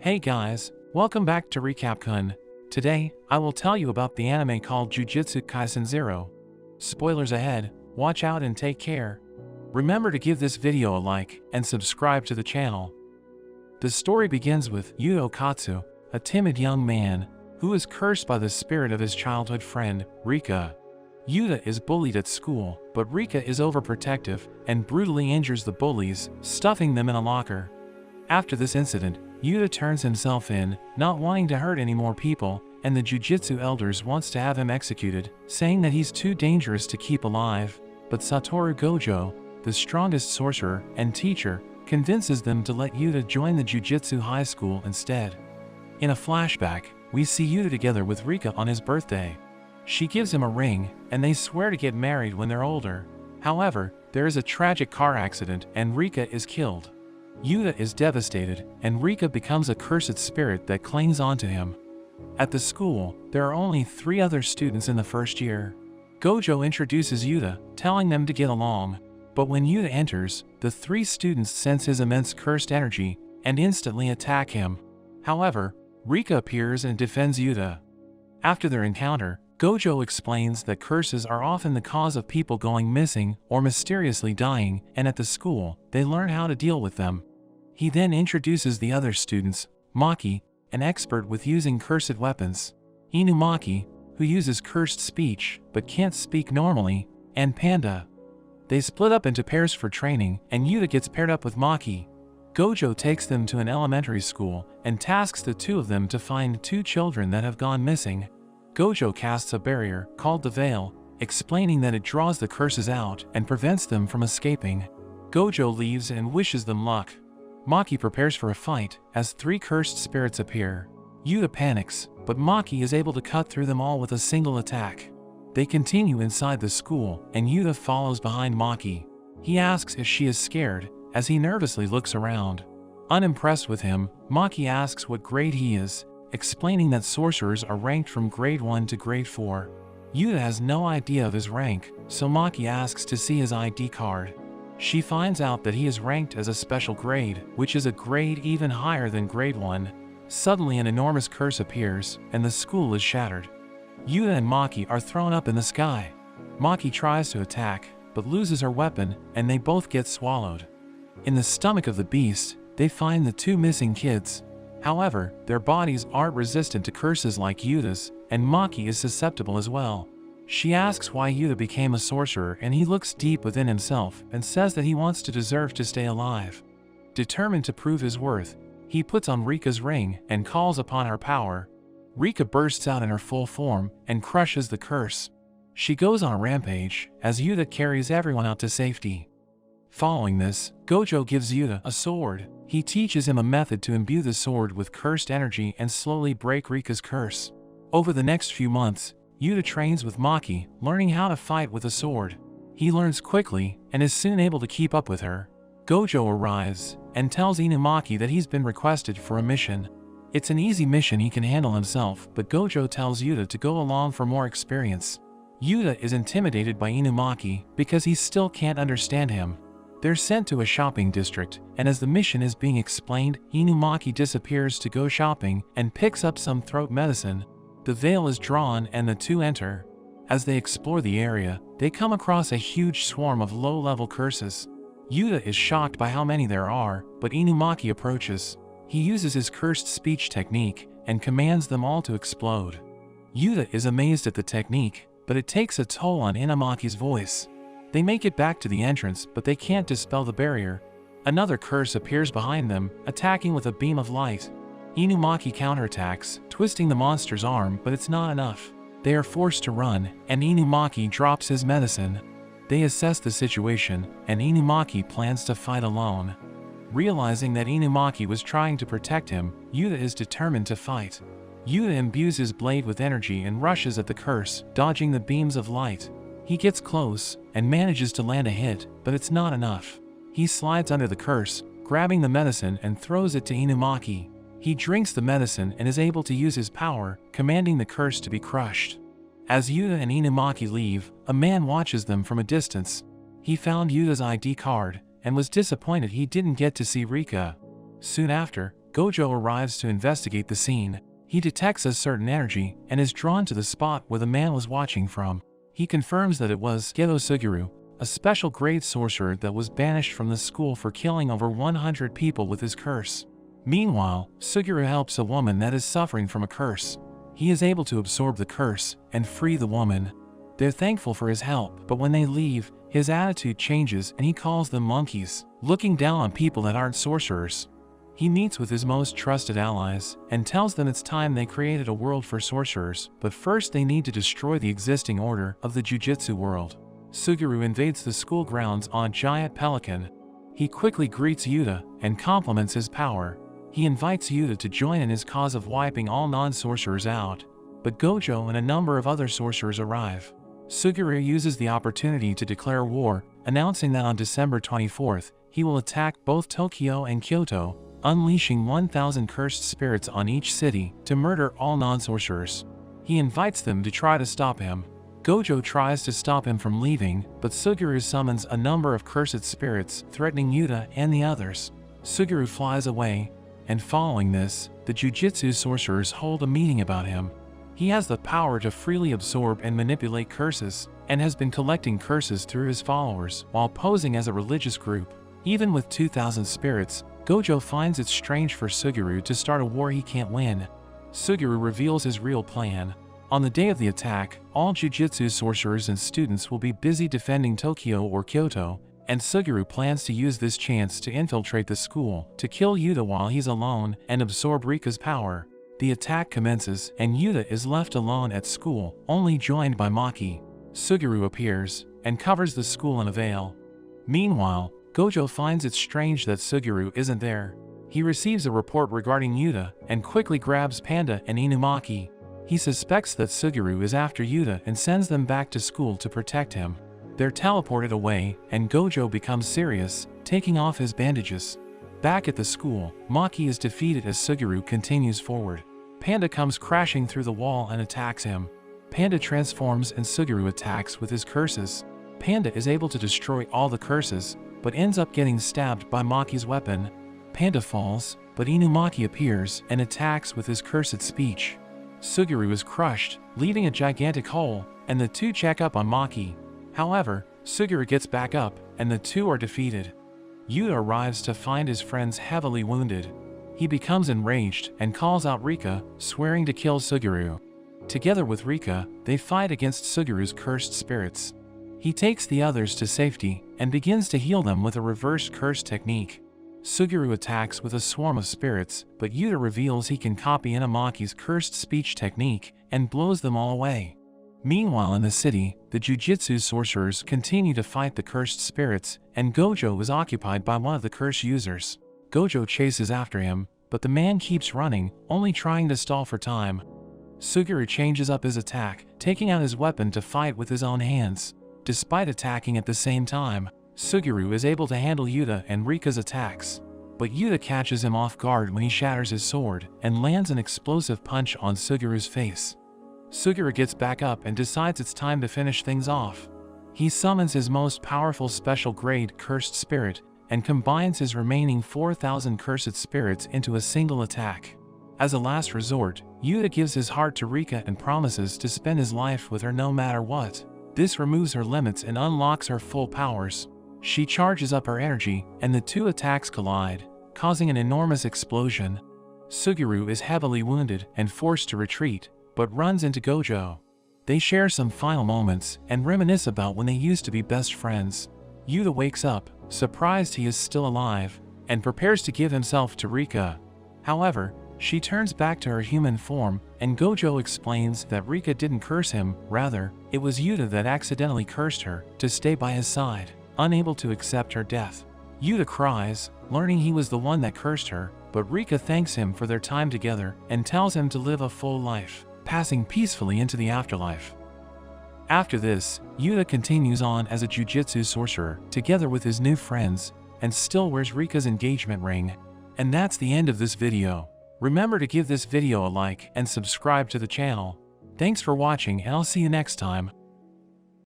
Hey guys, welcome back to Recap-kun. Today, I will tell you about the anime called Jujutsu Kaisen Zero. Spoilers ahead, watch out and take care. Remember to give this video a like and subscribe to the channel. The story begins with Yuta Okatsu, a timid young man who is cursed by the spirit of his childhood friend, Rika. Yuta is bullied at school, but Rika is overprotective and brutally injures the bullies, stuffing them in a locker. After this incident, Yuta turns himself in, not wanting to hurt any more people, and the Jujutsu elders wants to have him executed, saying that he's too dangerous to keep alive. But Satoru Gojo, the strongest sorcerer and teacher, convinces them to let Yuta join the Jujutsu high school instead. In a flashback, we see Yuta together with Rika on his birthday. She gives him a ring, and they swear to get married when they're older. However, there is a tragic car accident and Rika is killed. Yuta is devastated, and Rika becomes a cursed spirit that clings onto him. At the school, there are only 3 other students in the first year. Gojo introduces Yuta, telling them to get along. But when Yuta enters, the 3 students sense his immense cursed energy and instantly attack him. However, Rika appears and defends Yuta. After their encounter, Gojo explains that curses are often the cause of people going missing or mysteriously dying, and at the school, they learn how to deal with them. He then introduces the other students, Maki, an expert with using cursed weapons, Inumaki, who uses cursed speech but can't speak normally, and Panda. They split up into pairs for training, and Yuta gets paired up with Maki. Gojo takes them to an elementary school and tasks the 2 of them to find 2 children that have gone missing. Gojo casts a barrier, called the Veil, explaining that it draws the curses out and prevents them from escaping. Gojo leaves and wishes them luck. Maki prepares for a fight, as 3 cursed spirits appear. Yuta panics, but Maki is able to cut through them all with a single attack. They continue inside the school, and Yuta follows behind Maki. He asks if she is scared, as he nervously looks around. Unimpressed with him, Maki asks what grade he is, explaining that sorcerers are ranked from grade 1 to grade 4. Yuta has no idea of his rank, so Maki asks to see his ID card. She finds out that he is ranked as a special grade, which is a grade even higher than grade 1. Suddenly an enormous curse appears, and the school is shattered. Yuta and Maki are thrown up in the sky. Maki tries to attack, but loses her weapon, and they both get swallowed. In the stomach of the beast, they find the 2 missing kids. However, their bodies aren't resistant to curses like Yuta's, and Maki is susceptible as well. She asks why Yuta became a sorcerer, and he looks deep within himself and says that he wants to deserve to stay alive. Determined to prove his worth, he puts on Rika's ring and calls upon her power. Rika bursts out in her full form and crushes the curse. She goes on a rampage as Yuta carries everyone out to safety. Following this, Gojo gives Yuta a sword. He teaches him a method to imbue the sword with cursed energy and slowly break Rika's curse. Over the next few months, Yuta trains with Maki, learning how to fight with a sword. He learns quickly and is soon able to keep up with her. Gojo arrives and tells Inumaki that he's been requested for a mission. It's an easy mission he can handle himself, but Gojo tells Yuta to go along for more experience. Yuta is intimidated by Inumaki because he still can't understand him. They're sent to a shopping district, and as the mission is being explained, Inumaki disappears to go shopping and picks up some throat medicine. The veil is drawn and the 2 enter. As they explore the area, they come across a huge swarm of low-level curses. Yuta is shocked by how many there are, but Inumaki approaches. He uses his cursed speech technique and commands them all to explode. Yuta is amazed at the technique, but it takes a toll on Inumaki's voice. They make it back to the entrance, but they can't dispel the barrier. Another curse appears behind them, attacking with a beam of light. Inumaki counterattacks, twisting the monster's arm, but it's not enough. They are forced to run, and Inumaki drops his medicine. They assess the situation, and Inumaki plans to fight alone. Realizing that Inumaki was trying to protect him, Yuta is determined to fight. Yuta imbues his blade with energy and rushes at the curse, dodging the beams of light. He gets close and manages to land a hit, but it's not enough. He slides under the curse, grabbing the medicine and throws it to Inumaki. He drinks the medicine and is able to use his power, commanding the curse to be crushed. As Yuta and Inumaki leave, a man watches them from a distance. He found Yuta's ID card and was disappointed he didn't get to see Rika. Soon after, Gojo arrives to investigate the scene. He detects a certain energy and is drawn to the spot where the man was watching from. He confirms that it was Geto Suguru, a special grade sorcerer that was banished from the school for killing over 100 people with his curse. Meanwhile, Suguru helps a woman that is suffering from a curse. He is able to absorb the curse and free the woman. They're thankful for his help, but when they leave, his attitude changes and he calls them monkeys, looking down on people that aren't sorcerers. He meets with his most trusted allies and tells them it's time they created a world for sorcerers, but first they need to destroy the existing order of the Jujutsu world. Suguru invades the school grounds on a giant pelican. He quickly greets Yuta and compliments his power. He invites Yuta to join in his cause of wiping all non-sorcerers out, but Gojo and a number of other sorcerers arrive. Suguru uses the opportunity to declare war, announcing that on December 24th, he will attack both Tokyo and Kyoto, unleashing 1,000 cursed spirits on each city to murder all non-sorcerers. He invites them to try to stop him. Gojo tries to stop him from leaving, but Suguru summons a number of cursed spirits, threatening Yuta and the others. Suguru flies away, and following this, the Jujutsu sorcerers hold a meeting about him. He has the power to freely absorb and manipulate curses, and has been collecting curses through his followers while posing as a religious group. Even with 2,000 spirits, Gojo finds it strange for Suguru to start a war he can't win. Suguru reveals his real plan. On the day of the attack, all Jujutsu sorcerers and students will be busy defending Tokyo or Kyoto, and Suguru plans to use this chance to infiltrate the school, to kill Yuta while he's alone and absorb Rika's power. The attack commences, and Yuta is left alone at school, only joined by Maki. Suguru appears, and covers the school in a veil. Meanwhile, Gojo finds it strange that Suguru isn't there. He receives a report regarding Yuta, and quickly grabs Panda and Inumaki. He suspects that Suguru is after Yuta and sends them back to school to protect him. They're teleported away, and Gojo becomes serious, taking off his bandages. Back at the school, Maki is defeated as Suguru continues forward. Panda comes crashing through the wall and attacks him. Panda transforms and Suguru attacks with his curses. Panda is able to destroy all the curses, but ends up getting stabbed by Maki's weapon. Panda falls, but Inumaki appears and attacks with his cursed speech. Suguru is crushed, leaving a gigantic hole, and the two check up on Maki. However, Suguru gets back up, and the two are defeated. Yuta arrives to find his friends heavily wounded. He becomes enraged and calls out Rika, swearing to kill Suguru. Together with Rika, they fight against Suguru's cursed spirits. He takes the others to safety and begins to heal them with a reverse curse technique. Suguru attacks with a swarm of spirits, but Yuta reveals he can copy Inumaki's cursed speech technique and blows them all away. Meanwhile in the city, the Jujutsu sorcerers continue to fight the cursed spirits, and Gojo is occupied by one of the curse users. Gojo chases after him, but the man keeps running, only trying to stall for time. Suguru changes up his attack, taking out his weapon to fight with his own hands. Despite attacking at the same time, Suguru is able to handle Yuta and Rika's attacks. But Yuta catches him off guard when he shatters his sword and lands an explosive punch on Suguru's face. Suguru gets back up and decides it's time to finish things off. He summons his most powerful special grade cursed spirit and combines his remaining 4,000 cursed spirits into a single attack. As a last resort, Yuta gives his heart to Rika and promises to spend his life with her no matter what. This removes her limits and unlocks her full powers. She charges up her energy, and the two attacks collide, causing an enormous explosion. Suguru is heavily wounded and forced to retreat, but runs into Gojo. They share some final moments and reminisce about when they used to be best friends. Yuta wakes up, surprised he is still alive, and prepares to give himself to Rika. However, she turns back to her human form, and Gojo explains that Rika didn't curse him, rather, it was Yuta that accidentally cursed her to stay by his side, unable to accept her death. Yuta cries, learning he was the one that cursed her, but Rika thanks him for their time together and tells him to live a full life, passing peacefully into the afterlife. After this, Yuta continues on as a Jujutsu sorcerer, together with his new friends, and still wears Rika's engagement ring. And that's the end of this video. Remember to give this video a like and subscribe to the channel. Thanks for watching, and I'll see you next time.